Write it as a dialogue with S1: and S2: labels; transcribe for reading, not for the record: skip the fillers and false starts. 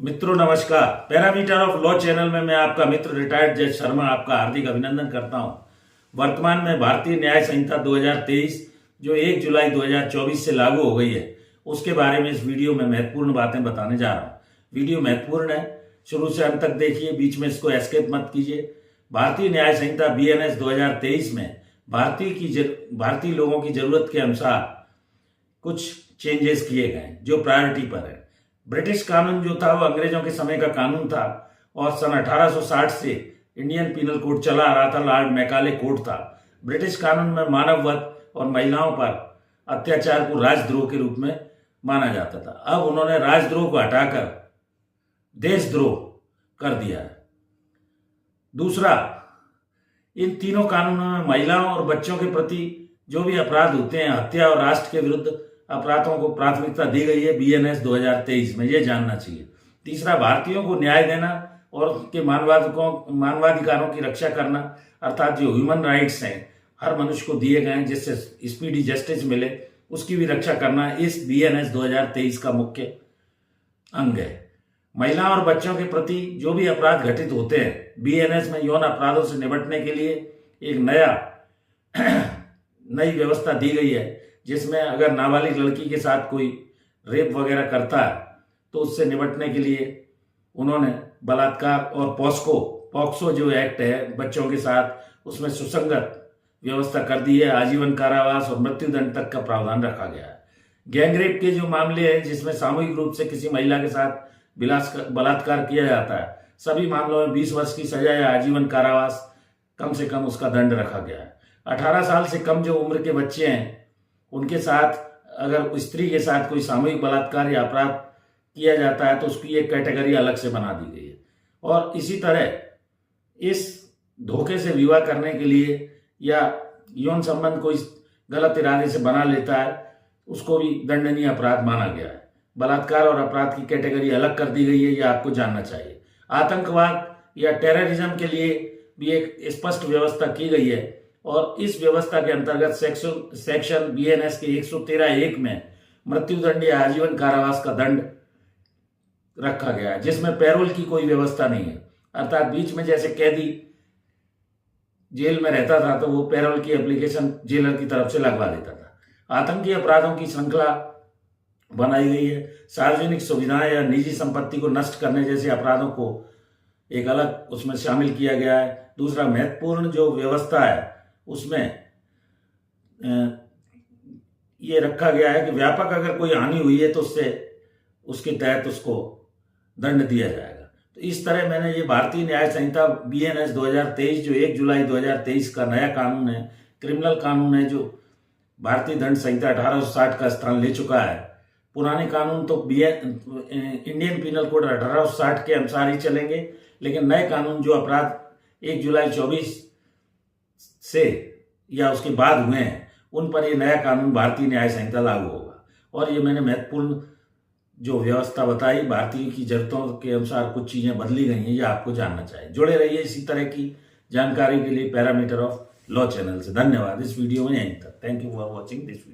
S1: मित्रों नमस्कार। Parameter of law channel में मैं आपका मित्र रिटायर्ड जज शर्मा आपका हार्दिक अभिनंदन करता हूं। वर्तमान में भारतीय न्याय संहिता 2023 जो 1 जुलाई 2024 से लागू हो गई है उसके बारे में इस वीडियो में महत्वपूर्ण बातें बताने जा रहा हूं। वीडियो महत्वपूर्ण है, शुरू से अंत तक देखिए, बीच में इसको एस्केप मत कीजिए। भारतीय न्याय संहिता BNS 2023 में भारतीय लोगों की जरूरत के अनुसार कुछ चेंजेस किए गए जो प्रायोरिटी पर है। ब्रिटिश कानून जो था वो अंग्रेजों के समय का कानून था और सन 1860 से इंडियन पीनल कोड चला आ रहा था, लॉर्ड मैकाले कोड था। ब्रिटिश कानून में मानववध और महिलाओं पर अत्याचार को राजद्रोह के रूप में माना जाता था। अब उन्होंने राजद्रोह को हटाकर देशद्रोह कर दिया है। दूसरा, इन तीनों कानूनों में महिलाओं और बच्चों के प्रति जो भी अपराध होते हैं, हत्या और राष्ट्र के विरुद्ध अपराधों को प्राथमिकता दी गई है BNS 2023 में, ये जानना चाहिए। तीसरा, भारतीयों को न्याय देना और उनके मानवाधिकारों की रक्षा करना, अर्थात जो ह्यूमन राइट्स हैं हर मनुष्य को दिए गए हैं जिससे स्पीडी जस्टिस मिले, उसकी भी रक्षा करना इस BNS 2023 का मुख्य अंग है। महिलाओं और बच्चों के प्रति जो भी अपराध घटित होते हैं, BNS में यौन अपराधों से निपटने के लिए एक नई व्यवस्था दी गई है, जिसमें अगर नाबालिग लड़की के साथ कोई रेप वगैरह करता है तो उससे निपटने के लिए उन्होंने बलात्कार और पॉक्सो जो एक्ट है बच्चों के साथ, उसमें सुसंगत व्यवस्था कर दी है। आजीवन कारावास और मृत्युदंड तक का प्रावधान रखा गया है। गैंगरेप के जो मामले हैं जिसमें सामूहिक रूप से किसी महिला के साथ बलात्कार किया जाता है, सभी मामलों में 20 वर्ष की सजा या आजीवन कारावास कम से कम उसका दंड रखा गया है। 18 साल से कम जो उम्र के बच्चे हैं उनके साथ अगर स्त्री के साथ कोई सामूहिक बलात्कार या अपराध किया जाता है तो उसकी एक कैटेगरी अलग से बना दी गई है। और इसी तरह इस धोखे से विवाह करने के लिए या यौन संबंध कोई गलत इरादे से बना लेता है उसको भी दंडनीय अपराध माना गया है। बलात्कार और अपराध की कैटेगरी अलग कर दी गई है, यह आपको जानना चाहिए। आतंकवाद या टेररिज्म के लिए भी एक स्पष्ट व्यवस्था की गई है और इस व्यवस्था के अंतर्गत सेक्शन BNS के 113(1) में मृत्युदंड या आजीवन कारावास का दंड रखा गया है, जिसमें पैरोल की कोई व्यवस्था नहीं है। अर्थात बीच में जैसे कैदी जेल में रहता था तो वो पैरोल की एप्लीकेशन जेलर की तरफ से लगवा देता था। आतंकी अपराधों की श्रृंखला बनाई गई है। सार्वजनिक सुविधाएं या निजी संपत्ति को नष्ट करने जैसे अपराधों को एक अलग उसमें शामिल किया गया है। दूसरा महत्वपूर्ण जो व्यवस्था है उसमें ये रखा गया है कि व्यापक अगर कोई हानि हुई है तो उसके तहत उसको दंड दिया जाएगा। तो इस तरह मैंने ये भारतीय न्याय संहिता BNS 2023 जो 1 जुलाई 2023 का नया कानून है, क्रिमिनल कानून है, जो भारतीय दंड संहिता 1860 का स्थान ले चुका है। पुराने कानून तो इंडियन पीनल कोड 1860 के अनुसार ही चलेंगे, लेकिन नए कानून जो अपराध 1 जुलाई 24 से या उसके बाद हुए हैं उन पर ये नया कानून भारतीय न्याय संहिता लागू होगा। और ये मैंने महत्वपूर्ण जो व्यवस्था बताई, भारतीय की जरूरतों के अनुसार कुछ चीजें बदली गई हैं, ये आपको जानना चाहिए। जुड़े रहिए इसी तरह की जानकारी के लिए पैरामीटर ऑफ लॉ चैनल से। धन्यवाद। इस वीडियो में यहीं तक। Thank you for watching this video.